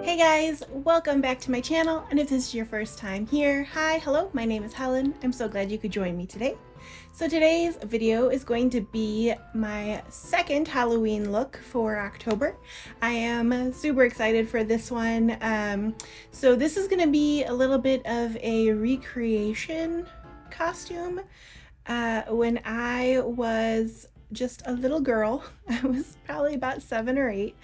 Hey guys, welcome back to my channel, and if this is your first time here, hi, hello, my name is Helen. I'm so glad you could join me today. So today's video is going to be my second Halloween look for October. I am super excited for this one. So this is going to be a little bit of a recreation costume. When I was just a little girl, I was probably about 7 or 8,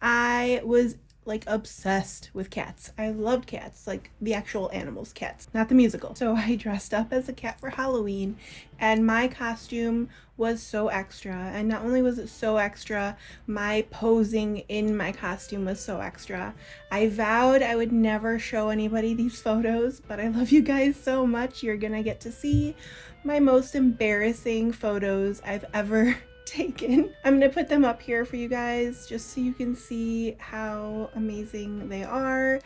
I was like obsessed with cats. I loved cats, like the actual animals, cats, not the musical. So I dressed up as a cat for Halloween, and my costume was so extra. And not only was it so extra, my posing in my costume was so extra. I vowed I would never show anybody these photos, but I love you guys so much. You're gonna get to see my most embarrassing photos I've ever taken. I'm gonna put them up here for you guys just so you can see how amazing they are.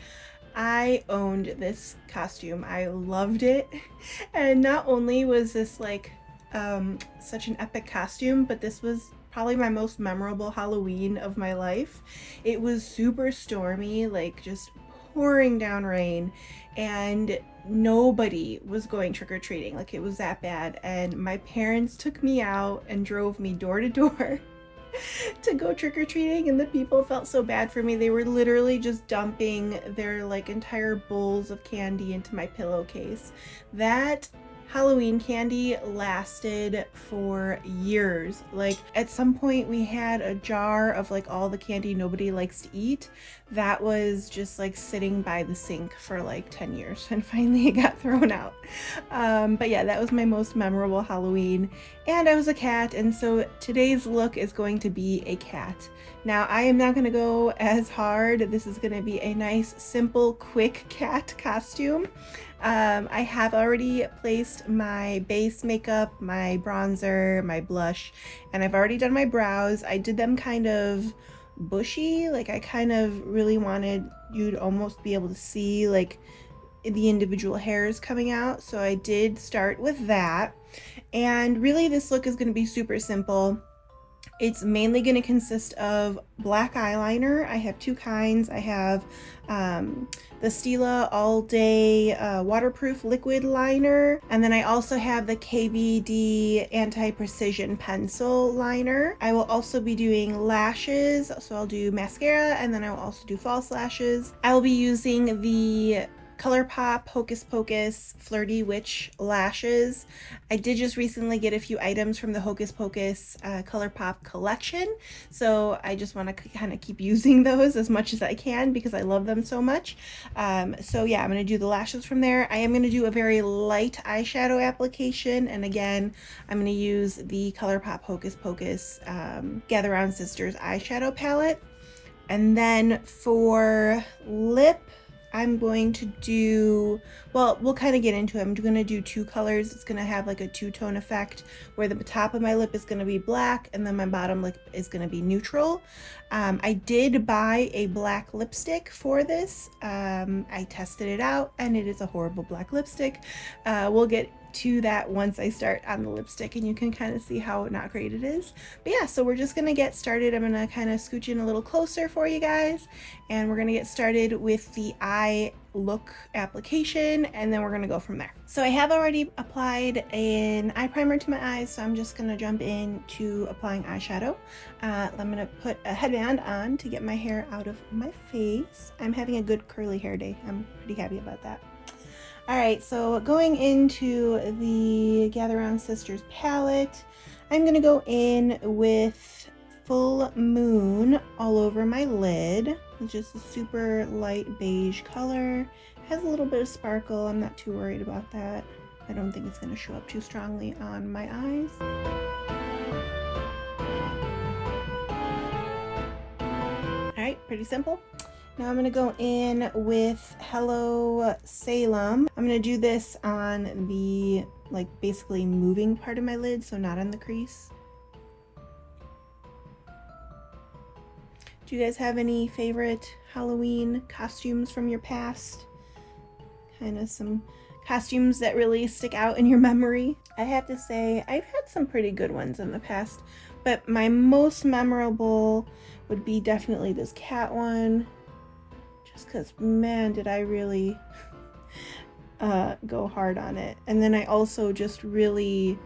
I owned this costume. I loved it. And not only was this like such an epic costume, but this was probably my most memorable Halloween of my life. It was super stormy, like just pouring down rain, and nobody was going trick-or-treating. Like, it was that bad, and my parents took me out and drove me door to door to go trick-or-treating, and the people felt so bad for me. They were literally just dumping their like entire bowls of candy into my pillowcase. That Halloween candy lasted for years. Like, at some point we had a jar of like all the candy nobody likes to eat that was just like sitting by the sink for like 10 years, and finally it got thrown out. But yeah, that was my most memorable Halloween, and I was a cat, and so today's look is going to be a cat. Now, I am not going to go as hard. This is going to be a nice, simple, quick cat costume. I have already placed my base makeup, my bronzer, my blush, and I've already done my brows. I did them kind of bushy, like I kind of really wanted you to almost be able to see like the individual hairs coming out. So I did start with that. And really this look is going to be super simple. It's mainly going to consist of black eyeliner. I have two kinds. I have the Stila All Day Waterproof Liquid Liner, and then I also have the KVD Anti-Precision Pencil Liner. I will also be doing lashes, so I'll do mascara, and then I will also do false lashes. I will be using the ColourPop Hocus Pocus Flirty Witch lashes. I did just recently get a few items from the Hocus Pocus ColourPop collection, so I just want to kind of keep using those as much as I can because I love them so much. So yeah, I'm going to do the lashes from there. I am going to do a very light eyeshadow application, and again, I'm going to use the ColourPop Hocus Pocus Gather Round Sisters eyeshadow palette. And then for lip, I'm going to do, well, we'll kind of get into it. I'm going to do two colors. It's going to have like a two-tone effect where the top of my lip is going to be black and then my bottom lip is going to be neutral. I did buy a black lipstick for this. I tested it out and it is a horrible black lipstick. We'll get to that once I start on the lipstick and you can kind of see how not great it is. But yeah, so we're just gonna get started. I'm gonna kind of scooch in a little closer for you guys, and we're gonna get started with the eye look application, and then we're gonna go from there. So I have already applied an eye primer to my eyes, so I'm just gonna jump into applying eyeshadow. I'm gonna put a headband on to get my hair out of my face. I'm having a good curly hair day. I'm pretty happy about that. Alright, so going into the Gather Round Sisters palette, I'm going to go in with Full Moon all over my lid. It's just a super light beige color. It has a little bit of sparkle. I'm not too worried about that. I don't think it's going to show up too strongly on my eyes. Alright, pretty simple. Now I'm going to go in with Hello Salem. I'm going to do this on the like basically moving part of my lid, so not on the crease. Do you guys have any favorite Halloween costumes from your past? Kind of some costumes that really stick out in your memory? I have to say I've had some pretty good ones in the past, but my most memorable would be definitely this cat one. just because, man, did I really go hard on it. And then I also just really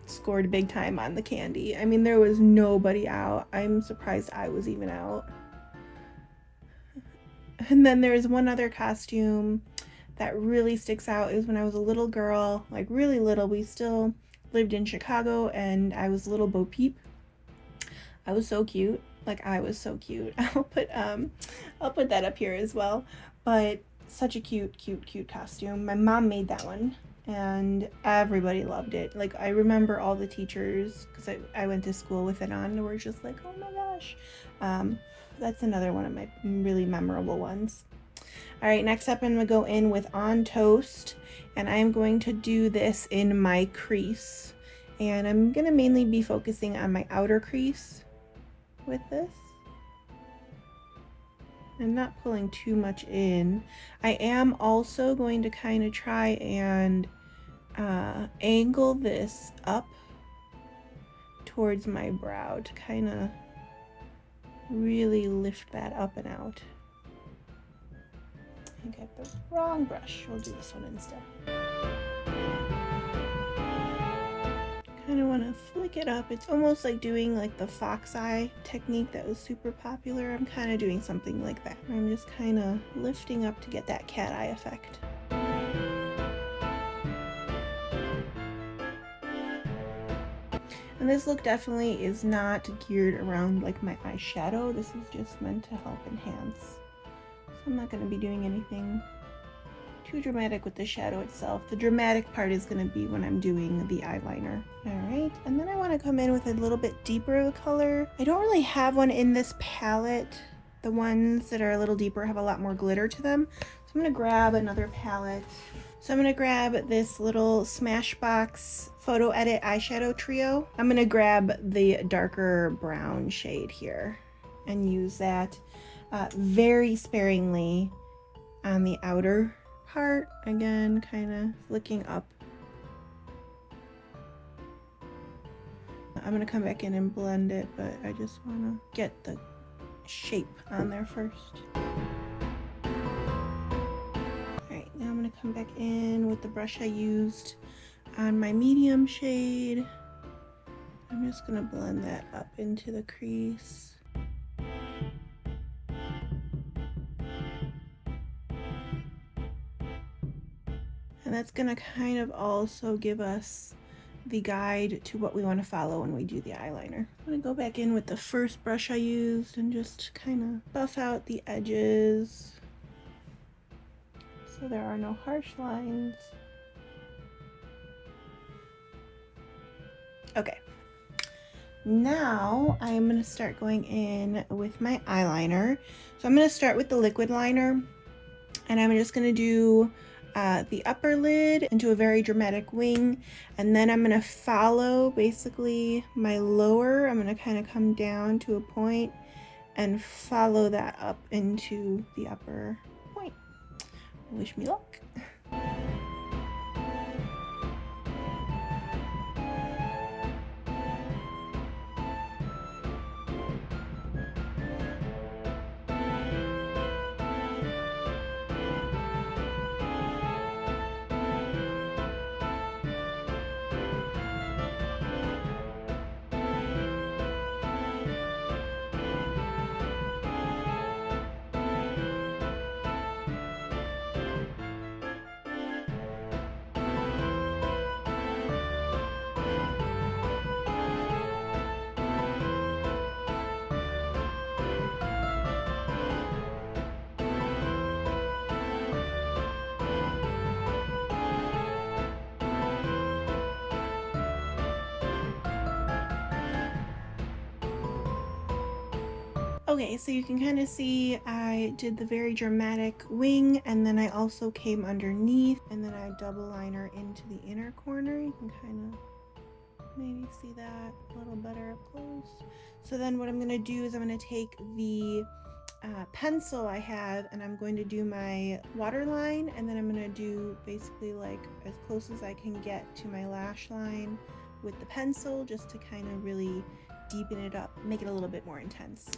scored big time on the candy. I mean, there was nobody out. I'm surprised I was even out. And then there's one other costume that really sticks out is when I was a little girl, like really little. We still lived in Chicago and I was little Bo Peep. I was so cute. Like, I was so cute. I'll put that up here as well. But such a cute costume. My mom made that one and everybody loved it. Like, I remember all the teachers, because I went to school with it on, and we're just like, oh my gosh. That's another one of my really memorable ones. All right, next up I'm gonna go in with On Toast, and I'm going to do this in my crease. And I'm gonna mainly be focusing on my outer crease with this. I'm not pulling too much in. I am also going to kind of try and angle this up towards my brow to kind of really lift that up and out. I got the wrong brush. We'll do this one instead. Kind of want to flick it up. It's almost like doing like the fox eye technique that was super popular. I'm kind of doing something like that. I'm just kind of lifting up to get that cat eye effect. And this look definitely is not geared around like my eyeshadow. This is just meant to help enhance. So I'm not going to be doing anything too dramatic with the shadow itself. The dramatic part is going to be when I'm doing the eyeliner. Alright, and then I want to come in with a little bit deeper of a color. I don't really have one in this palette. The ones that are a little deeper have a lot more glitter to them. So I'm going to grab another palette. So I'm going to grab this little Smashbox Photo Edit eyeshadow trio. I'm going to grab the darker brown shade here and use that very sparingly on the outer part. Again, kind of flicking up. I'm going to come back in and blend it, but I just want to get the shape on there first. Now I'm going to come back in with the brush I used on my medium shade. I'm just going to blend that up into the crease. And that's going to kind of also give us the guide to what we want to follow when we do the eyeliner. I'm going to go back in with the first brush I used and just kind of buff out the edges so there are no harsh lines. Okay, now I'm going to start going in with my eyeliner. So I'm going to start with the liquid liner, and I'm just going to do the upper lid into a very dramatic wing, and then I'm going to follow basically my lower. I'm going to kind of come down to a point and follow that up into the upper point. Wish me luck. Okay, so you can kind of see I did the very dramatic wing, and then I also came underneath, and then I double liner into the inner corner. You can kind of maybe see that a little better up close. So then what I'm going to do is I'm going to take the pencil I have, and I'm going to do my waterline, and then I'm going to do basically like as close as I can get to my lash line with the pencil, just to kind of really deepen it up, make it a little bit more intense.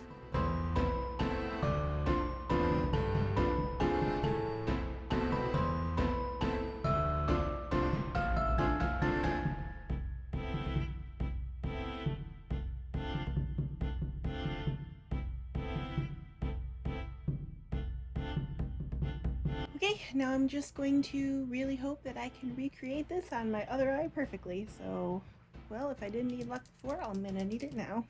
Okay, now I'm just going to really hope that I can recreate this on my other eye perfectly. So, well, if I didn't need luck before, I'm gonna need it now.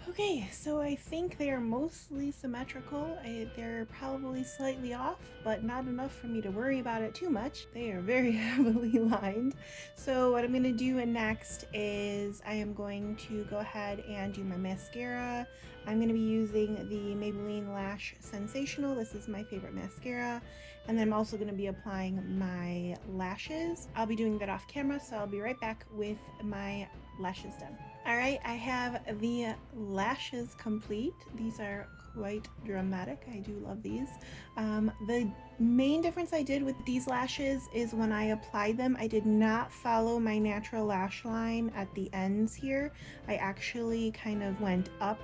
Okay, so I think they are mostly symmetrical. They're probably slightly off, but not enough for me to worry about it too much. They are very heavily lined. So what I'm going to do next is I am going to go ahead and do my mascara. I'm going to be using the Maybelline Lash Sensational. This is my favorite mascara. And then I'm also going to be applying my lashes. I'll be doing that off camera, so I'll be right back with my lashes done. Alright, I have the lashes complete. These are quite dramatic. I do love these. The main difference I did with these lashes is when I applied them, I did not follow my natural lash line at the ends here. I actually kind of went up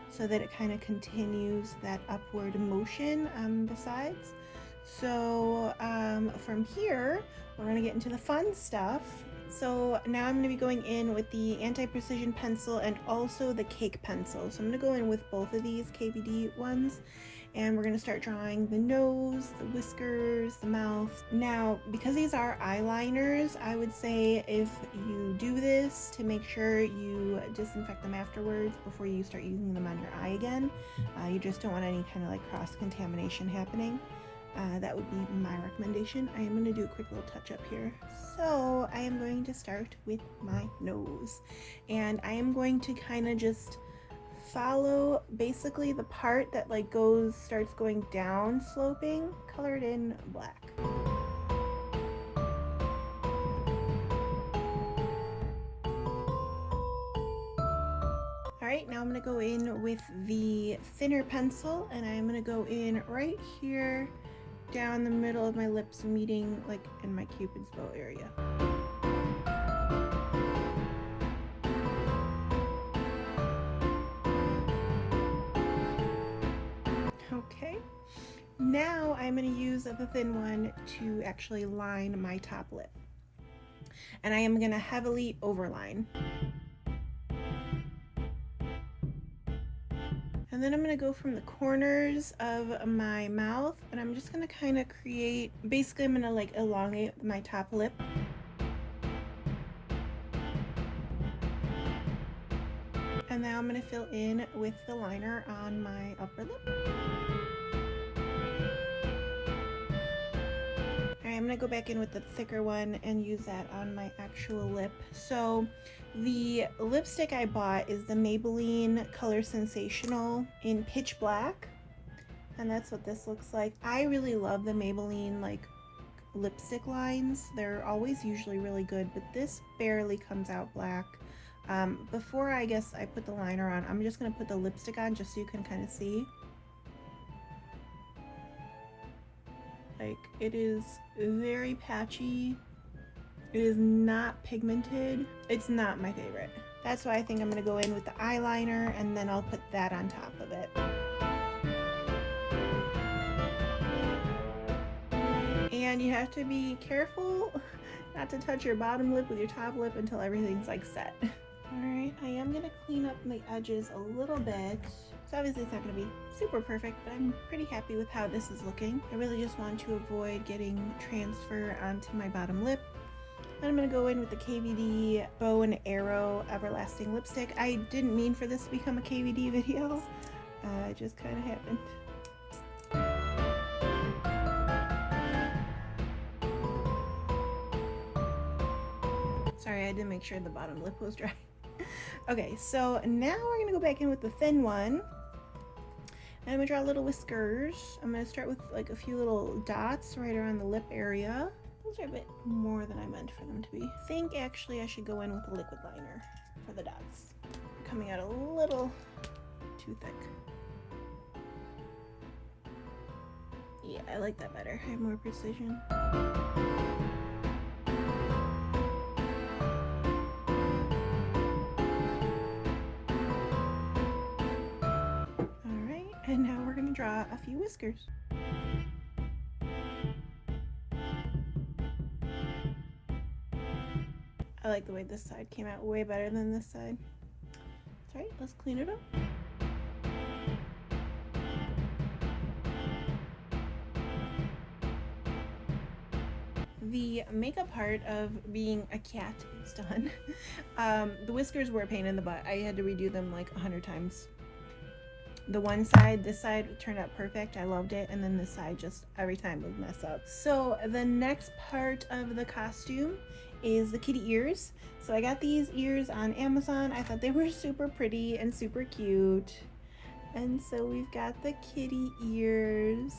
so that it kind of continues that upward motion on the sides. So from here, we're going to get into the fun stuff. So now I'm going to be going in with the anti-precision pencil and also the cake pencil. So I'm going to go in with both of these KVD ones, and we're going to start drawing the nose, the whiskers, the mouth. Now, because these are eyeliners, I would say if you do this, to make sure you disinfect them afterwards before you start using them on your eye again. You just don't want any kind of like cross-contamination happening. That would be my recommendation. I am going to do a quick little touch up here. So I am going to start with my nose, and I am going to kind of just follow basically the part that like starts going down sloping, colored in black. Alright, now I'm going to go in with the thinner pencil, and I'm going to go in right here down the middle of my lips, meeting like in my Cupid's bow area. Okay, now I'm going to use the thin one to actually line my top lip, and I am going to heavily overline. And then I'm going to go from the corners of my mouth, and I'm just going to kind of create, basically I'm going to like elongate my top lip. And now I'm going to fill in with the liner on my upper lip. I'm going to go back in with the thicker one and use that on my actual lip. So the lipstick I bought is the Maybelline Color Sensational in Pitch Black, and that's what this looks like. I really love the Maybelline like lipstick lines. They're always usually really good, but this barely comes out black. Before I guess I put the liner on, I'm just going to put the lipstick on just so you can kind of see. Like, it is very patchy. It is not pigmented. It's not my favorite. That's why I think I'm going to go in with the eyeliner, and then I'll put that on top of it. And you have to be careful not to touch your bottom lip with your top lip until everything's like set. Alright, I am going to clean up the edges a little bit. So obviously it's not going to be super perfect, but I'm pretty happy with how this is looking. I really just want to avoid getting transfer onto my bottom lip. Then I'm going to go in with the KVD Bow and Arrow Everlasting Lipstick. I didn't mean for this to become a KVD video. It just kind of happened. Sorry, I didn't make sure the bottom lip was dry. Okay, so now we're going to go back in with the thin one. And I'm going to draw little whiskers. I'm going to start with like a few little dots right around the lip area. Those are a bit more than I meant for them to be. I think actually I should go in with a liquid liner for the dots. Coming out a little too thick. Yeah, I like that better. I have more precision. And now we're going to draw a few whiskers. I like the way this side came out way better than this side. That's right, let's clean it up. the makeup part of being a cat is done. The whiskers were a pain in the butt. I had to redo them like 100 times. The one side, this side turned out perfect. I loved it. And then this side just every time would mess up. So the next part of the costume is the kitty ears. So I got these ears on Amazon. I thought they were super pretty and super cute. And so we've got the kitty ears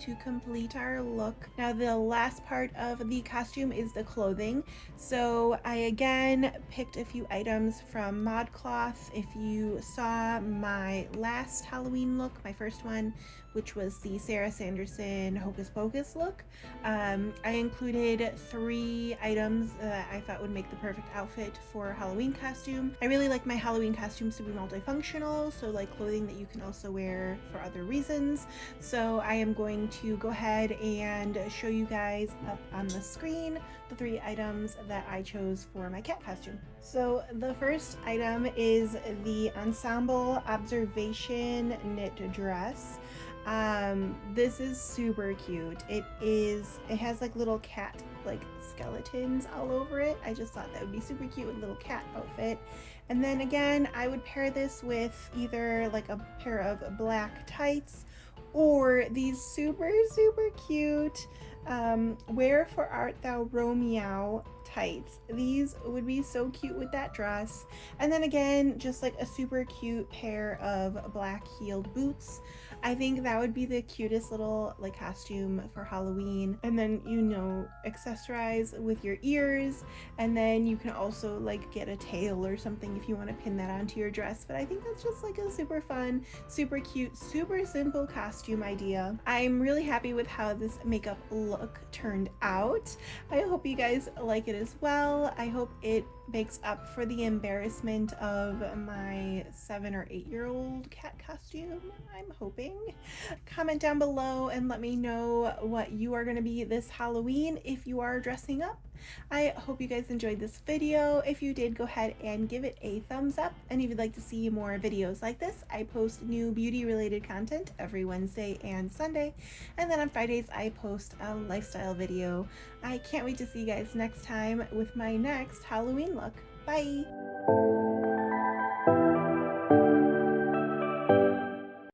to complete our look. Now the last part of the costume is the clothing. So I again picked a few items from ModCloth. If you saw my last Halloween look, my first one, which was the Sarah Sanderson Hocus Pocus look, I included 3 items that I thought would make the perfect outfit for a Halloween costume. I really like my Halloween costumes to be multifunctional, so like clothing that you can also wear for other reasons. So I am going to go ahead and show you guys up on the screen the 3 items that I chose for my cat costume. So the first item is the Ensemble Observation knit dress. This is super cute. It has like little cat like skeletons all over it. I just thought that would be super cute with a little cat outfit. And then again, I would pair this with either like a pair of black tights or these super cute Wherefore Art Thou Romeo tights. These would be so cute with that dress. And then again, just like a super cute pair of black heeled boots. I think that would be the cutest little like costume for Halloween. And then, you know, accessorize with your ears, and then you can also like get a tail or something if you want to pin that onto your dress. But I think that's just like a super fun, super cute, super simple costume idea. I'm really happy with how this makeup look turned out. I hope you guys like it as well. I hope it makes up for the embarrassment of my 7 or 8-year-old cat costume, I'm hoping. Comment down below and let me know what you are going to be this Halloween if you are dressing up. I hope you guys enjoyed this video. If you did, go ahead and give it a thumbs up. And if you'd like to see more videos like this, I post new beauty related content every Wednesday and Sunday. And then on Fridays, I post a lifestyle video. I can't wait to see you guys next time with my next Halloween look. Bye!